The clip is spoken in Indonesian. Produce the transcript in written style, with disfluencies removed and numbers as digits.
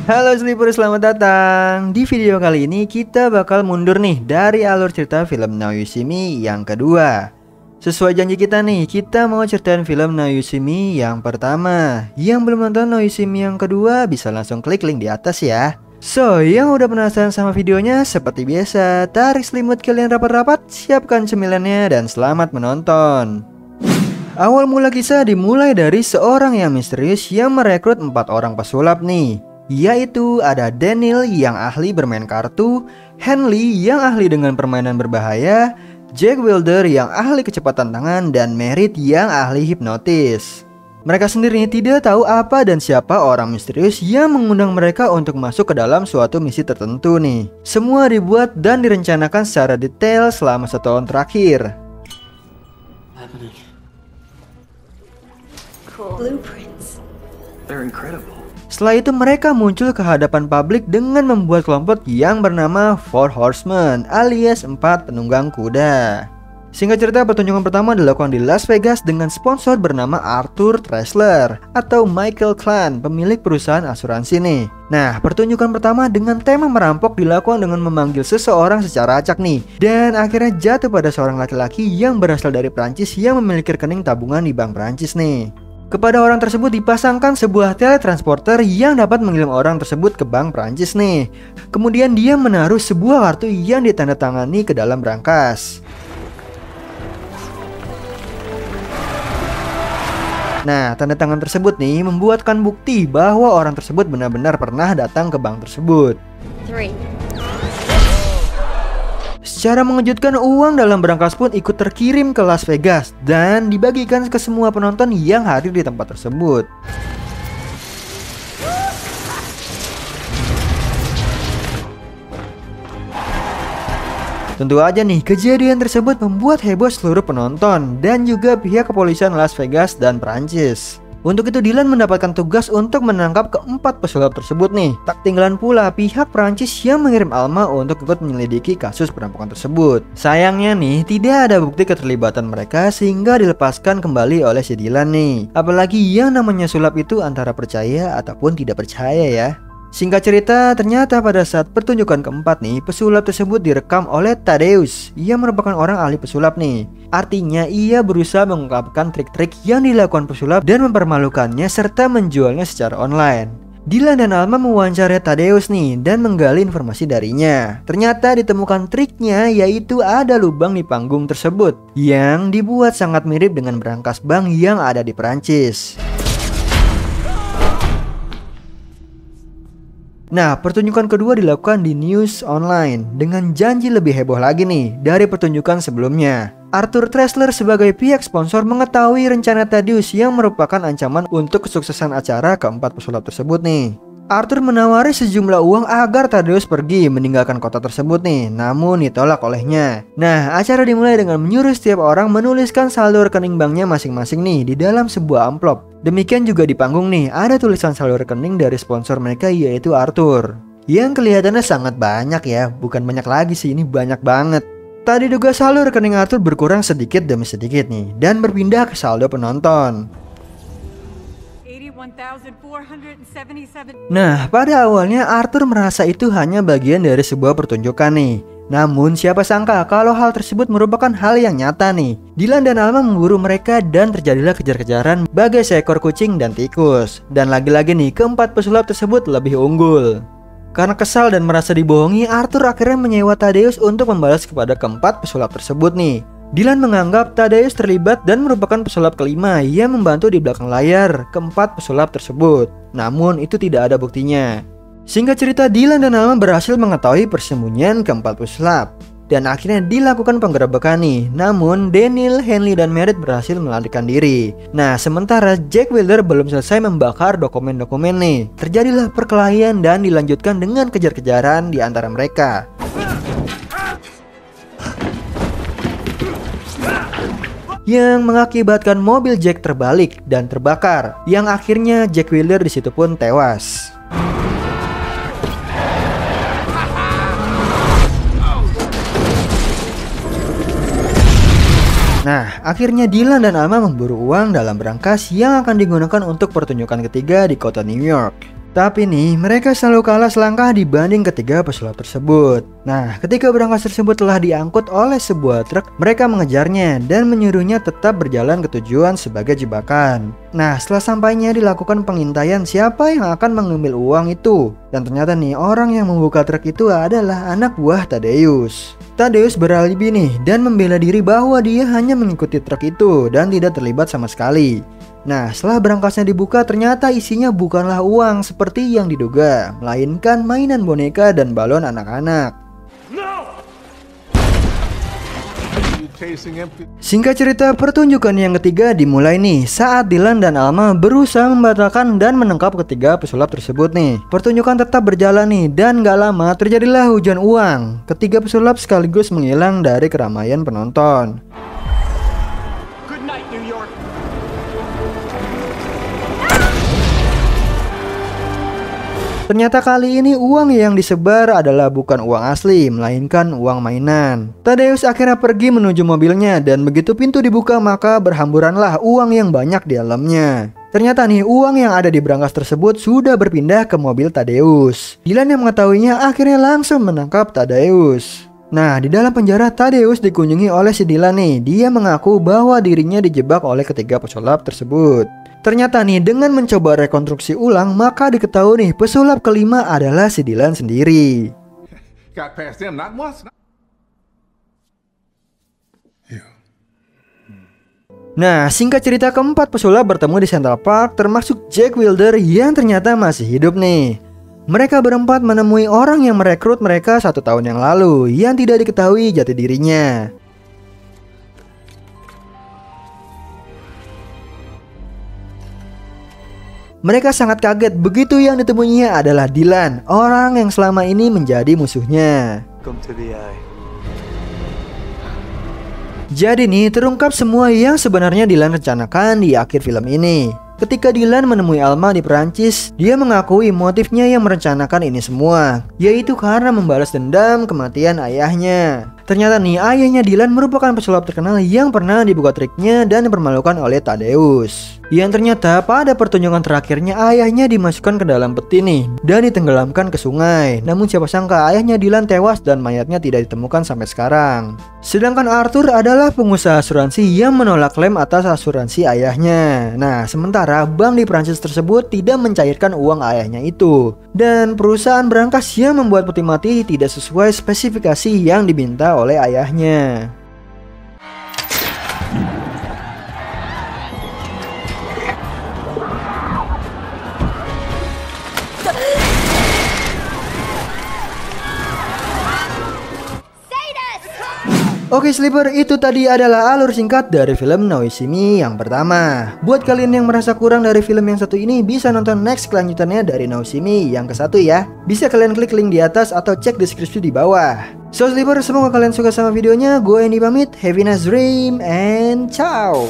Halo Sleeper, selamat datang. Di video kali ini kita bakal mundur nih dari alur cerita film Now You See Me yang kedua. Sesuai janji kita nih, kita mau ceritain film Now You See Me yang pertama. Yang belum nonton Now You See Me yang kedua bisa langsung klik link di atas ya. So, yang udah penasaran sama videonya, seperti biasa, tarik selimut kalian rapat-rapat, siapkan cemilannya dan selamat menonton. Awal mula kisah dimulai dari seorang yang misterius yang merekrut 4 orang pesulap nih. Yaitu ada Daniel yang ahli bermain kartu, Henley yang ahli dengan permainan berbahaya, Jack Wilder yang ahli kecepatan tangan, dan Merritt yang ahli hipnotis. Mereka sendiri tidak tahu apa dan siapa orang misterius yang mengundang mereka untuk masuk ke dalam suatu misi tertentu nih. Semua dibuat dan direncanakan secara detail selama 1 tahun terakhir. Blueprints. They're incredible. Setelah itu mereka muncul ke hadapan publik dengan membuat kelompok yang bernama Four Horsemen alias 4 penunggang kuda. Singkat cerita, pertunjukan pertama dilakukan di Las Vegas dengan sponsor bernama Arthur Tressler atau Michael Clan, pemilik perusahaan asuransi nih. Nah, pertunjukan pertama dengan tema merampok dilakukan dengan memanggil seseorang secara acak nih. Dan akhirnya jatuh pada seorang laki-laki yang berasal dari Prancis yang memiliki rekening tabungan di bank Prancis nih. Kepada orang tersebut dipasangkan sebuah teletransporter yang dapat mengirim orang tersebut ke bank Prancis nih. Kemudian dia menaruh sebuah kartu yang ditandatangani ke dalam brankas. Nah, tanda tangan tersebut nih membuatkan bukti bahwa orang tersebut benar-benar pernah datang ke bank tersebut. 3. Secara mengejutkan, uang dalam brankas pun ikut terkirim ke Las Vegas dan dibagikan ke semua penonton yang hadir di tempat tersebut. Tentu aja nih, kejadian tersebut membuat heboh seluruh penonton dan juga pihak kepolisian Las Vegas dan Prancis. Untuk itu Dylan mendapatkan tugas untuk menangkap keempat pesulap tersebut nih. Tak ketinggalan pula pihak Prancis yang mengirim Alma untuk ikut menyelidiki kasus perampokan tersebut. Sayangnya nih, tidak ada bukti keterlibatan mereka sehingga dilepaskan kembali oleh si Dylan nih. Apalagi yang namanya sulap itu antara percaya ataupun tidak percaya ya. Singkat cerita, ternyata pada saat pertunjukan keempat nih, pesulap tersebut direkam oleh Thaddeus yang merupakan orang ahli pesulap nih. Artinya ia berusaha mengungkapkan trik-trik yang dilakukan pesulap dan mempermalukannya serta menjualnya secara online. Dylan dan Alma mewawancarai Thaddeus nih dan menggali informasi darinya. Ternyata ditemukan triknya, yaitu ada lubang di panggung tersebut yang dibuat sangat mirip dengan brankas bank yang ada di Perancis. Nah, pertunjukan kedua dilakukan di News Online dengan janji lebih heboh lagi nih dari pertunjukan sebelumnya. Arthur Tressler sebagai pihak sponsor mengetahui rencana Thaddeus yang merupakan ancaman untuk kesuksesan acara keempat pesulap tersebut nih. Arthur menawari sejumlah uang agar Thaddeus pergi meninggalkan kota tersebut nih, namun ditolak olehnya. Nah, acara dimulai dengan menyuruh setiap orang menuliskan saldo rekening banknya masing-masing nih di dalam sebuah amplop. Demikian juga di panggung nih, ada tulisan saldo rekening dari sponsor mereka yaitu Arthur. Yang kelihatannya sangat banyak ya, bukan banyak lagi sih, ini banyak banget. Tadi juga saldo rekening Arthur berkurang sedikit demi sedikit nih, dan berpindah ke saldo penonton. Nah, pada awalnya Arthur merasa itu hanya bagian dari sebuah pertunjukan nih. Namun siapa sangka kalau hal tersebut merupakan hal yang nyata nih. Dylan dan Alma memburu mereka dan terjadilah kejar-kejaran bagai seekor kucing dan tikus. Dan lagi-lagi nih, keempat pesulap tersebut lebih unggul. Karena kesal dan merasa dibohongi, Arthur akhirnya menyewa Thaddeus untuk membalas kepada keempat pesulap tersebut nih. Dylan menganggap Thaddeus terlibat dan merupakan pesulap kelima yang membantu di belakang layar keempat pesulap tersebut. Namun itu tidak ada buktinya. Singkat cerita, Dylan dan Alma berhasil mengetahui persembunyian keempat pesulap. Dan akhirnya dilakukan penggerebekan nih. Namun Daniel, Henley, dan Merritt berhasil melarikan diri. Nah, sementara Jack Wilder belum selesai membakar dokumen-dokumen nih. Terjadilah perkelahian dan dilanjutkan dengan kejar-kejaran di antara mereka. Yang mengakibatkan mobil Jack terbalik dan terbakar, yang akhirnya Jack Wilder disitu pun tewas. Nah, akhirnya Dylan dan Alma memburu uang dalam brankas yang akan digunakan untuk pertunjukan ketiga di kota New York. Tapi nih, mereka selalu kalah selangkah dibanding ketiga pesulap tersebut. Nah, ketika berangkas tersebut telah diangkut oleh sebuah truk, mereka mengejarnya dan menyuruhnya tetap berjalan ke tujuan sebagai jebakan. Nah, setelah sampainya dilakukan pengintaian siapa yang akan mengambil uang itu. Dan ternyata nih, orang yang membuka truk itu adalah anak buah Tadeus. Tadeus beralibi nih dan membela diri bahwa dia hanya mengikuti truk itu dan tidak terlibat sama sekali. Nah, setelah berangkasnya dibuka ternyata isinya bukanlah uang seperti yang diduga, melainkan mainan boneka dan balon anak-anak. Singkat cerita, pertunjukan yang ketiga dimulai nih saat Dylan dan Alma berusaha membatalkan dan menangkap ketiga pesulap tersebut nih. Pertunjukan tetap berjalan nih dan gak lama terjadilah hujan uang. Ketiga pesulap sekaligus menghilang dari keramaian penonton. Ternyata kali ini uang yang disebar adalah bukan uang asli, melainkan uang mainan. Tadeus akhirnya pergi menuju mobilnya dan begitu pintu dibuka maka berhamburanlah uang yang banyak di dalamnya. Ternyata nih uang yang ada di brankas tersebut sudah berpindah ke mobil Tadeus. Dylan yang mengetahuinya akhirnya langsung menangkap Tadeus. Nah, di dalam penjara Tadeus dikunjungi oleh si Dylan nih. Dia mengaku bahwa dirinya dijebak oleh ketiga pesulap tersebut. Ternyata nih dengan mencoba rekonstruksi ulang maka diketahui nih pesulap kelima adalah si Dylan sendiri. Nah, singkat cerita keempat pesulap bertemu di Central Park termasuk Jack Wilder yang ternyata masih hidup nih. Mereka berempat menemui orang yang merekrut mereka 1 tahun yang lalu yang tidak diketahui jati dirinya. Mereka sangat kaget begitu yang ditemuinya adalah Dylan, orang yang selama ini menjadi musuhnya. Jadi nih terungkap semua yang sebenarnya Dylan rencanakan di akhir film ini. Ketika Dylan menemui Alma di Perancis, dia mengakui motifnya yang merencanakan ini semua, yaitu karena membalas dendam kematian ayahnya. Ternyata nih ayahnya Dylan merupakan pesulap terkenal yang pernah dibuka triknya dan dipermalukan oleh Tadeus. Yang ternyata pada pertunjukan terakhirnya ayahnya dimasukkan ke dalam peti nih dan ditenggelamkan ke sungai. Namun siapa sangka ayahnya Dylan tewas dan mayatnya tidak ditemukan sampai sekarang. Sedangkan Arthur adalah pengusaha asuransi yang menolak klaim atas asuransi ayahnya. Nah, sementara bank di Prancis tersebut tidak mencairkan uang ayahnya itu. Dan perusahaan berangkas yang membuat peti mati tidak sesuai spesifikasi yang diminta oleh ayahnya. Oke Sleeper, itu tadi adalah alur singkat dari film Now You See Me yang pertama. Buat kalian yang merasa kurang dari film yang satu ini, bisa nonton next kelanjutannya dari Now You See Me yang ke-1 ya. Bisa kalian klik link di atas atau cek deskripsi di bawah. So Sleeper, semoga kalian suka sama videonya. Gue Andy pamit, have a nice dream and ciao.